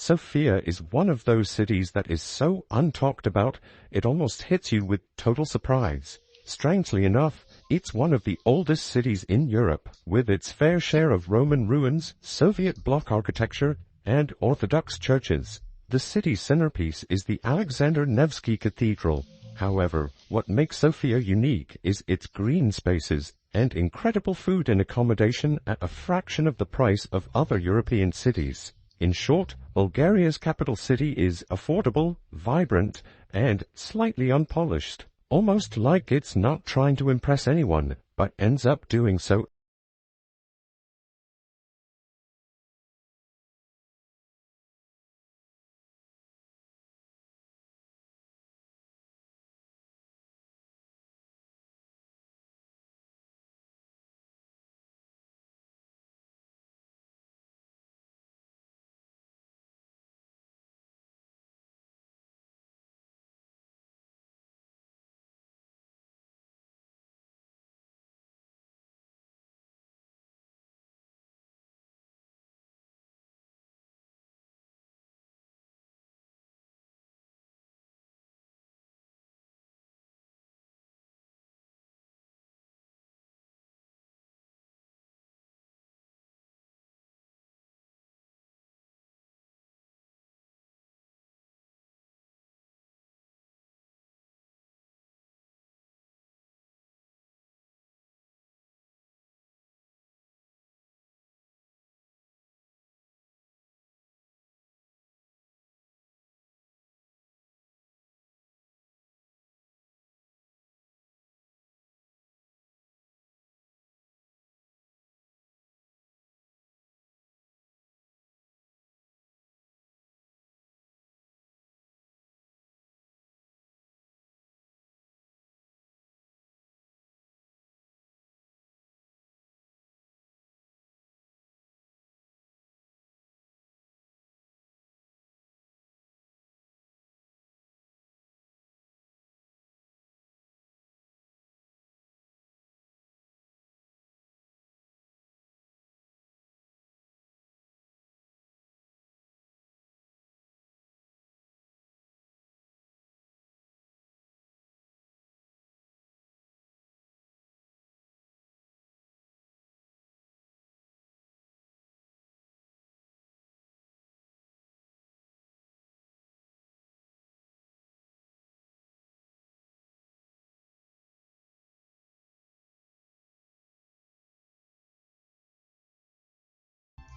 Sofia is one of those cities that is so untalked about, it almost hits you with total surprise. Strangely enough, it's one of the oldest cities in Europe, with its fair share of Roman ruins, Soviet bloc architecture, and Orthodox churches. The city's centerpiece is the Alexander Nevsky Cathedral. However, what makes Sofia unique is its green spaces and incredible food and accommodation at a fraction of the price of other European cities. In short, Bulgaria's capital city is affordable, vibrant, and slightly unpolished, almost like it's not trying to impress anyone, but ends up doing so.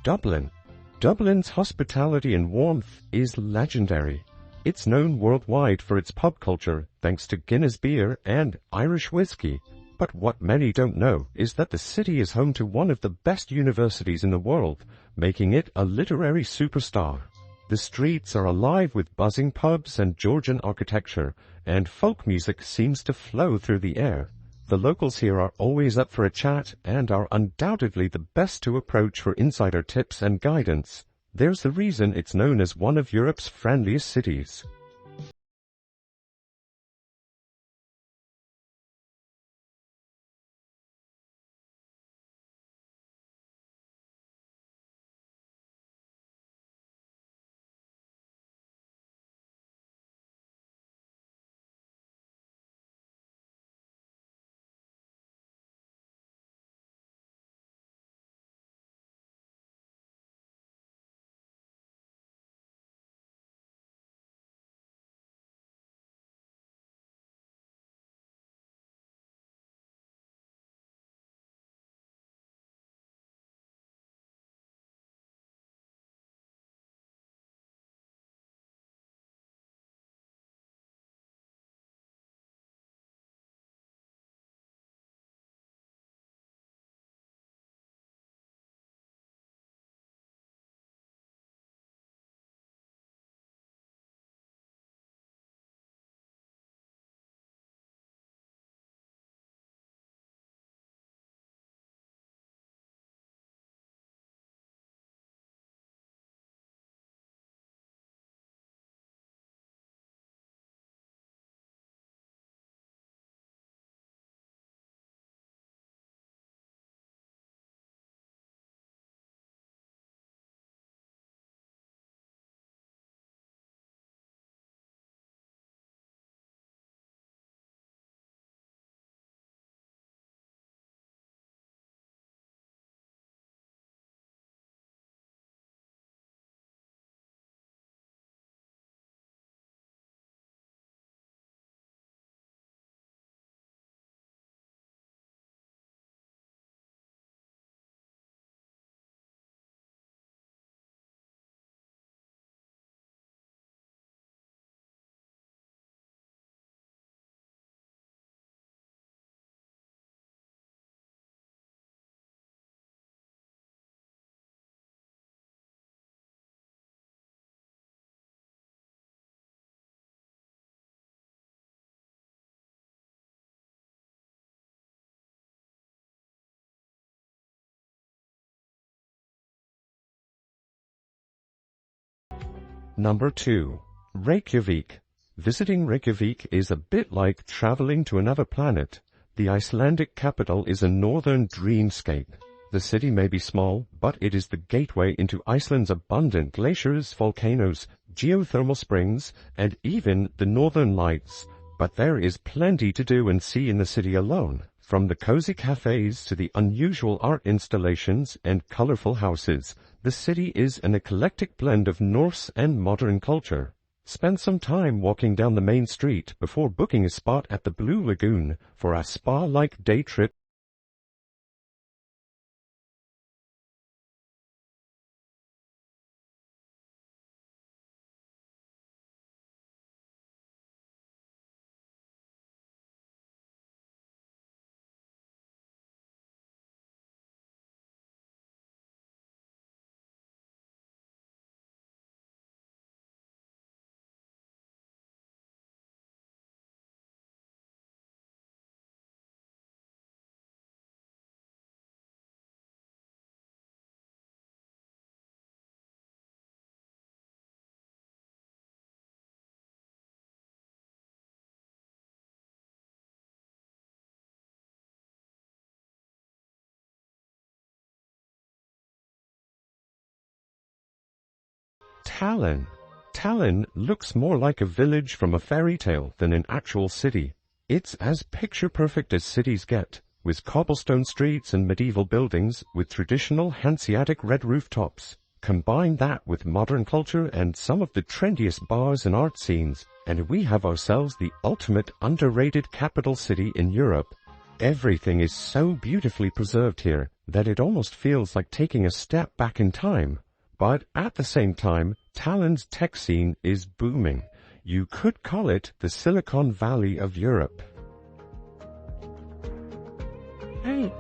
Dublin. Dublin's hospitality and warmth is legendary. It's known worldwide for its pub culture, thanks to Guinness beer and Irish whiskey. But what many don't know is that the city is home to one of the best universities in the world, making it a literary superstar. The streets are alive with buzzing pubs and Georgian architecture, and folk music seems to flow through the air. The locals here are always up for a chat and are undoubtedly the best to approach for insider tips and guidance. There's the reason it's known as one of Europe's friendliest cities. Number 2. Reykjavik. Visiting Reykjavik is a bit like traveling to another planet. The Icelandic capital is a northern dreamscape. The city may be small, but it is the gateway into Iceland's abundant glaciers, volcanoes, geothermal springs, and even the northern lights. But there is plenty to do and see in the city alone, from the cozy cafes to the unusual art installations and colorful houses. The city is an eclectic blend of Norse and modern culture. Spend some time walking down the main street before booking a spot at the Blue Lagoon for a spa-like day trip. Tallinn. Tallinn looks more like a village from a fairy tale than an actual city. It's as picture-perfect as cities get, with cobblestone streets and medieval buildings with traditional Hanseatic red rooftops. Combine that with modern culture and some of the trendiest bars and art scenes, and we have ourselves the ultimate underrated capital city in Europe. Everything is so beautifully preserved here that it almost feels like taking a step back in time. But at the same time, Tallinn's tech scene is booming. You could call it the Silicon Valley of Europe. Hey.